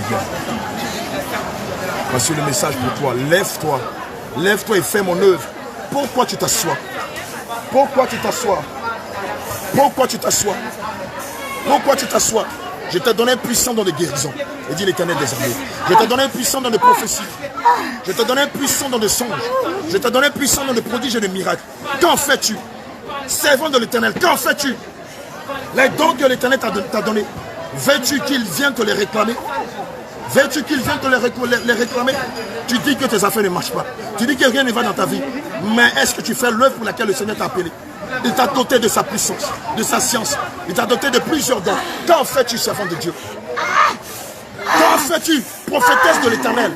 bien. Voici le message pour toi. Lève-toi. Lève-toi et fais mon œuvre. Pourquoi tu t'assois? Pourquoi tu t'assois? Pourquoi tu t'assois? Pourquoi tu t'assois? Je t'ai donné un puissant dans des guérisons. Et dit l'Éternel des armées. Je t'ai donné un puissant dans des prophéties. Je t'ai donné un puissant dans des songes. Je t'ai donné un puissant dans des prodiges et des miracles. Qu'en fais-tu? Servant de l'Éternel, qu'en fais-tu? Les dons que l'Éternel t'a donnés, veux-tu qu'il vienne te les réclamer? Veux-tu qu'il vienne te les réclamer? Tu dis que tes affaires ne marchent pas. Tu dis que rien ne va dans ta vie. Mais est-ce que tu fais l'œuvre pour laquelle le Seigneur t'a appelé? Il t'a doté de sa puissance, de sa science. Il t'a doté de plusieurs dons. Qu'en fais-tu, servant de Dieu? Qu'en fais-tu, prophétesse de l'Éternel?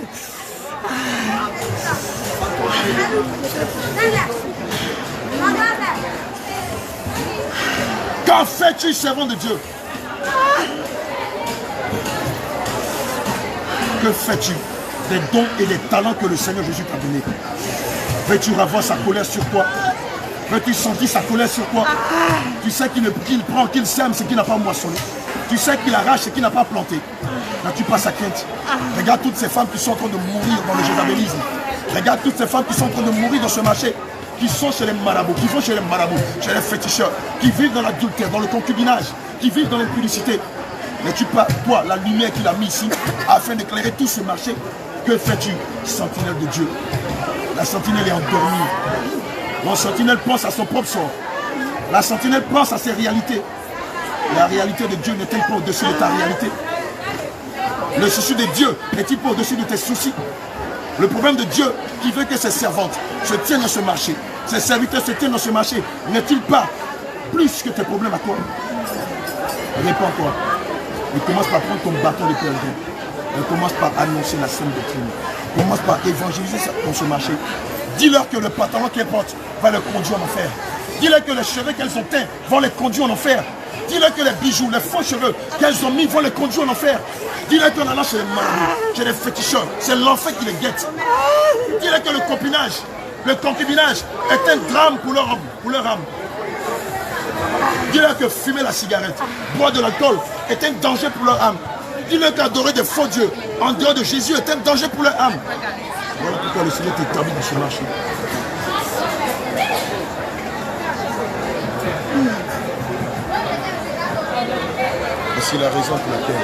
Qu'en fais-tu, servant de Dieu? Que fais-tu des dons et des talents que le Seigneur Jésus t'a donnés? Veux-tu avoir sa colère sur toi? Veux-tu sentir sa colère sur toi? Tu sais qu'il prend, qu'il sème ce qu'il n'a pas moissonné. Tu sais qu'il arrache ce qu'il n'a pas planté. N'as-tu pas sa crainte? Regarde toutes ces femmes qui sont en train de mourir dans le jézabélisme. Regarde toutes ces femmes qui sont en train de mourir dans ce marché. Qui sont chez les marabouts, qui vont chez les marabouts, chez les féticheurs, qui vivent dans l'adultère, dans le concubinage, qui vivent dans l'impudicité. N'es-tu pas, toi, la lumière qu'il a mis ici, afin d'éclairer tout ce marché? Que fais-tu, sentinelle de Dieu? La sentinelle est endormie. La sentinelle pense à son propre sort. La sentinelle pense à ses réalités. La réalité de Dieu n'est-elle pas au-dessus de ta réalité? Le souci de Dieu n'est-il pas au-dessus de tes soucis? Le problème de Dieu qui veut que ses servantes se tiennent dans ce marché, ses serviteurs se tiennent dans ce marché, n'est-il pas plus que tes problèmes à toi? Réponds-toi. Et commence par prendre ton bâton de pèlerin. Et commence par annoncer la sainte doctrine. Commence par évangéliser dans ce marché. Dis-leur que le pantalon qu'elles portent va les conduire en enfer. Dis-leur que les cheveux qu'elles ont teints vont les conduire en enfer. Dis-leur que les bijoux, les faux cheveux qu'elles ont mis vont les conduire en enfer. Dis-leur qu'en allant chez les marabouts, chez les féticheurs, c'est l'enfer qui les guette. Dis-leur que le concubinage est un drame pour leur âme. Dis-leur que fumer la cigarette, boire de l'alcool est un danger pour leur âme. Dis-leur qu'adorer des faux dieux en dehors de Jésus est un danger pour leur âme. Voilà pourquoi le Seigneur t'établit dans ce marché. C'est la raison pour laquelle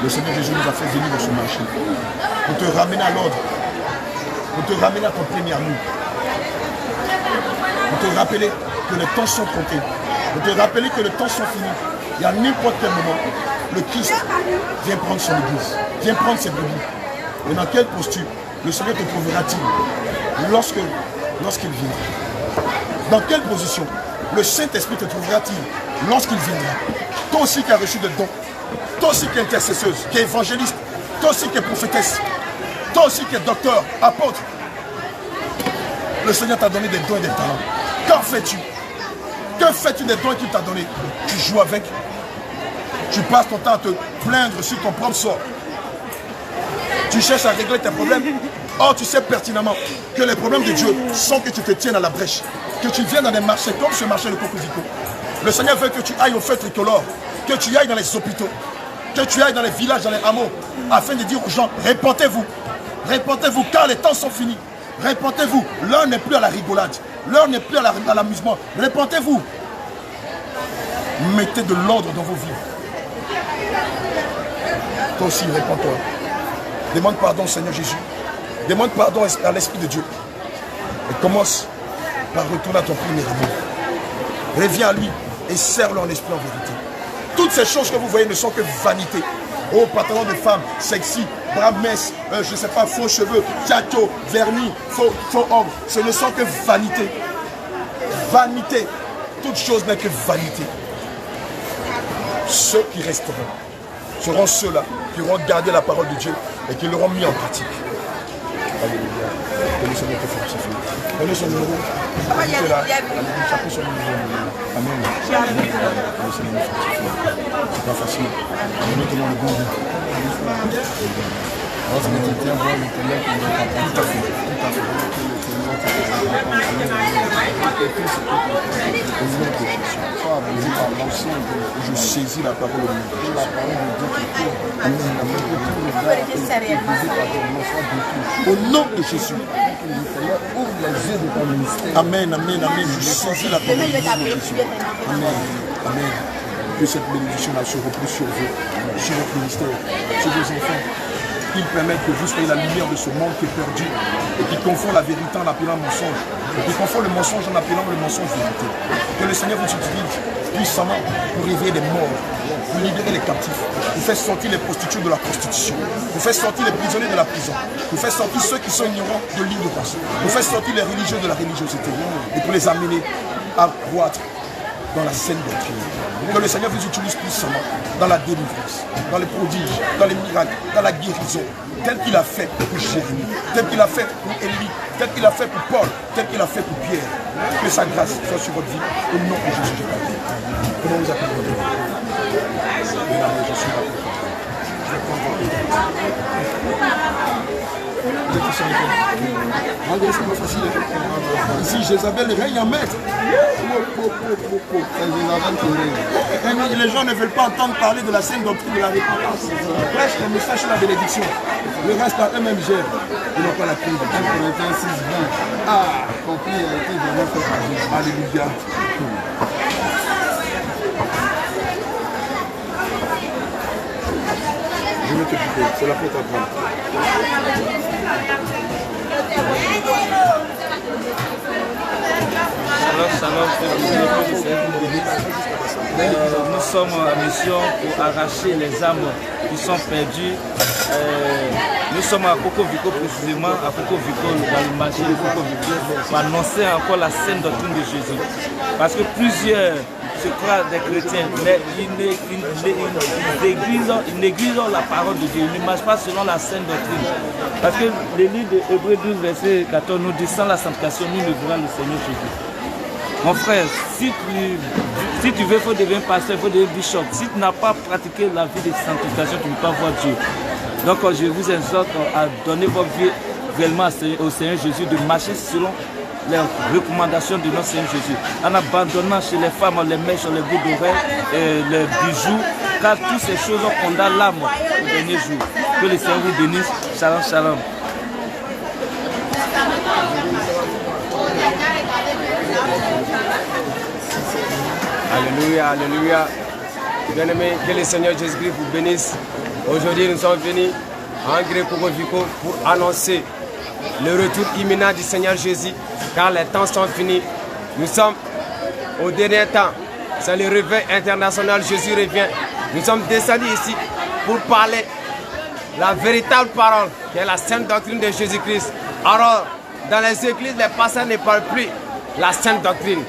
le Seigneur Jésus nous a fait venir dans ce marché. Pour te ramener à l'ordre. Pour te ramener à ton premier amour. Pour te rappeler que les temps sont comptés. Pour te rappeler que les temps sont finis. Et à n'importe quel moment, le Christ vient prendre son église. Vient prendre ses brebis. Et dans quelle posture le Seigneur te trouvera-t-il lorsqu'il viendra? Dans quelle position le Saint-Esprit te trouvera-t-il lorsqu'il viendra? Toi aussi qui as reçu des dons, toi aussi qui es intercesseuse, qui es évangéliste, toi aussi qui es prophétesse, toi aussi qui es docteur, apôtre. Le Seigneur t'a donné des dons et des talents. Qu'en fais-tu? Que fais-tu des dons qu'il t'a donnés? Tu joues avec? Tu passes ton temps à te plaindre sur ton propre sort? Tu cherches à régler tes problèmes? Or, tu sais pertinemment que les problèmes de Dieu sont que tu te tiennes à la brèche, que tu viens dans des marchés comme ce marché de Cocuziko. Le Seigneur veut que tu ailles au feu tricolore, que tu ailles dans les hôpitaux, que tu ailles dans les villages, dans les hameaux, afin de dire aux gens, répentez-vous, répentez-vous, car les temps sont finis. Répentez-vous, l'heure n'est plus à la rigolade, l'heure n'est plus à l'amusement. Répentez-vous. Mettez de l'ordre dans vos vies. Toi aussi, répands-toi. Demande pardon au Seigneur Jésus. Demande pardon à l'Esprit de Dieu. Et commence par retourner à ton premier amour. Reviens à lui et serre-le en esprit en vérité. Toutes ces choses que vous voyez ne sont que vanité. Oh, pantalon de femme, sexy, bras mince, je ne sais pas, faux cheveux, tchato, vernis, faux homme. Ce ne sont que vanité. Vanité. Toute chose n'est que vanité. Ceux qui resteront seront ceux-là qui auront gardé la parole de Dieu et qui l'auront mis en pratique. Alléluia. Que le Seigneur te fortifie. Prenez son numéro. Chacun son numéro. Amen. Que le Seigneur me fortifie. C'est pas facile. Mais nous tenons le bon goût. Alors, c'est notre temps, voir l'intellect qui nous apprend. Tout à fait. Tout à fait. Que le Seigneur te fortifie. Je saisis la parole de Dieu. Au nom de Jésus. Amen, amen, amen. Je saisis la parole de Dieu. Amen, amen. Que cette bénédiction-là se repose sur vous, sur votre ministère, sur vos enfants. Qu'il permette que vous soyez la lumière de ce monde qui est perdu et qui confond la vérité en appelant mensonge et qui confond le mensonge en appelant le mensonge vérité. Que le Seigneur vous utilise puissamment pour réveiller les morts, pour libérer les captifs, pour faire sortir les prostituées de la prostitution, pour faire sortir les prisonniers de la prison, pour faire sortir ceux qui sont ignorants de l'ignorance, pour faire sortir les religieux de la religiosité et pour les amener à croître dans la saine doctrine. Que le Seigneur vous utilise puissamment dans la délivrance, dans les prodiges, dans les miracles, dans la guérison, tel qu'il a fait pour Jérémie, tel qu'il a fait pour Élie, tel qu'il a fait pour Paul, tel qu'il a fait pour Pierre. Que sa grâce soit sur votre vie, au nom de Jésus de Christ. Comment vous appelez votre vie? Je suis là. Je vais prendre votre vie. Vous êtes ici en Égypte. Malgré c'est pas facile. Ici, Jézabel règne en maître. Les gens ne veulent pas entendre parler de la sainte doctrine de la repentance. Prêche le message sur la bénédiction. Le reste, là, eux-mêmes gèrent. Ils n'ont pas la crise. Ah, compris, a été vraiment fait par Jésus. Alléluia. Je vais t'occuper, c'est la faute à prendre. Shalom, nous sommes en mission pour arracher les âmes qui sont perdues. Nous sommes à Coco-Vico précisément, à Coco-Vico, dans le marché de Coco-Vico, pour annoncer encore la sainte doctrine de Jésus. Parce que plusieurs se croient des chrétiens, mais ils négligent la parole de Dieu, ils ne marchent pas selon la sainte doctrine. Parce que le livre de Hébreux 12, verset 14 nous dit, sans la sanctification, nous ne verrons le Seigneur Jésus. Mon frère, si tu veux, il faut devenir pasteur, il faut devenir bishop. Si tu n'as pas pratiqué la vie de sanctification, tu ne peux pas voir Dieu. Donc je vous exhorte à donner votre vie réellement au Seigneur Jésus, de marcher selon les recommandations de notre Seigneur Jésus, en abandonnant chez les femmes les mèches, les boucles d'oreilles, les bijoux, car toutes ces choses condamnent l'âme au dernier jour. Que le Seigneur vous bénisse. Shalom, shalom. Alléluia, alléluia. Bien-aimés, que le Seigneur Jésus-Christ vous bénisse. Aujourd'hui, nous sommes venus à Angré Coco-Vico pour annoncer le retour imminent du Seigneur Jésus, car les temps sont finis. Nous sommes au dernier temps. C'est le réveil international. Jésus revient. Nous sommes descendus ici pour parler la véritable parole, qui est la sainte doctrine de Jésus-Christ. Alors, dans les églises, les pasteurs ne parlent plus la sainte doctrine.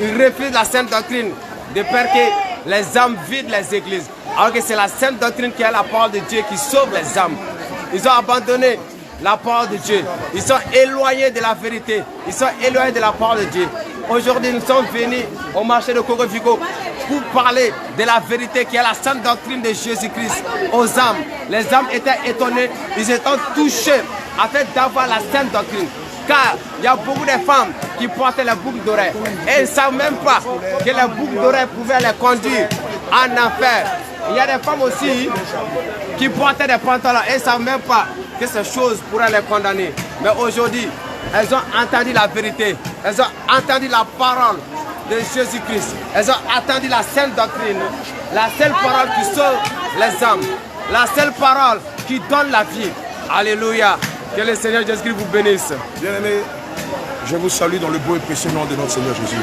Ils refusent la sainte doctrine de peur que les âmes vident les églises. Alors que c'est la sainte doctrine qui est la parole de Dieu qui sauve les âmes. Ils ont abandonné la parole de Dieu. Ils sont éloignés de la vérité. Ils sont éloignés de la parole de Dieu. Aujourd'hui, nous sommes venus au marché de Coco-Vico pour parler de la vérité qui est la sainte doctrine de Jésus-Christ aux âmes. Les âmes étaient étonnées, ils étaient touchés afin d'avoir la sainte doctrine. Car il y a beaucoup de femmes qui portaient les boucles d'oreilles et ils ne savent même pas que les boucles d'oreilles pouvaient les conduire en enfer. Il y a des femmes aussi qui portaient des pantalons et ils ne savent même pas que ces choses pourraient les condamner. Mais aujourd'hui, elles ont entendu la vérité, elles ont entendu la parole de Jésus-Christ, elles ont entendu la sainte doctrine, la seule parole qui sauve les âmes, la seule parole qui donne la vie. Alléluia. Que le Seigneur Jésus-Christ vous bénisse. Bien-aimés, je vous salue dans le beau et précieux nom de notre Seigneur Jésus.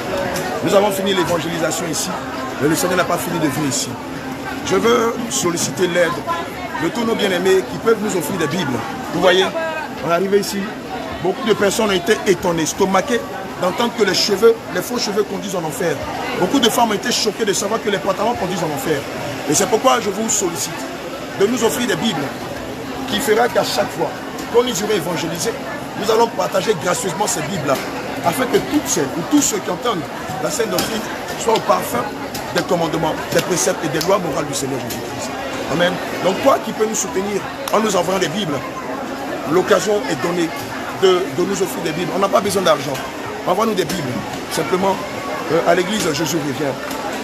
Nous avons fini l'évangélisation ici, mais le Seigneur n'a pas fini de venir ici. Je veux solliciter l'aide de tous nos bien-aimés qui peuvent nous offrir des Bibles. Vous voyez, on est arrivé ici, beaucoup de personnes ont été étonnées, stomaquées d'entendre que les faux cheveux conduisent en enfer. Beaucoup de femmes ont été choquées de savoir que les pantalons conduisent en enfer. Et c'est pourquoi je vous sollicite de nous offrir des Bibles qui fera qu'à chaque fois qu'on nous aura évangélisé, nous allons partager gracieusement ces Bibles-là, afin que toutes celles ou tous ceux qui entendent la sainte doctrine soient au parfum des commandements, des préceptes et des lois morales du Seigneur Jésus-Christ. Amen. Donc toi qui peux nous soutenir en nous envoyant des Bibles, l'occasion est donnée de nous offrir des Bibles. On n'a pas besoin d'argent. Envoie-nous des Bibles. Simplement, à l'église, Jésus revient.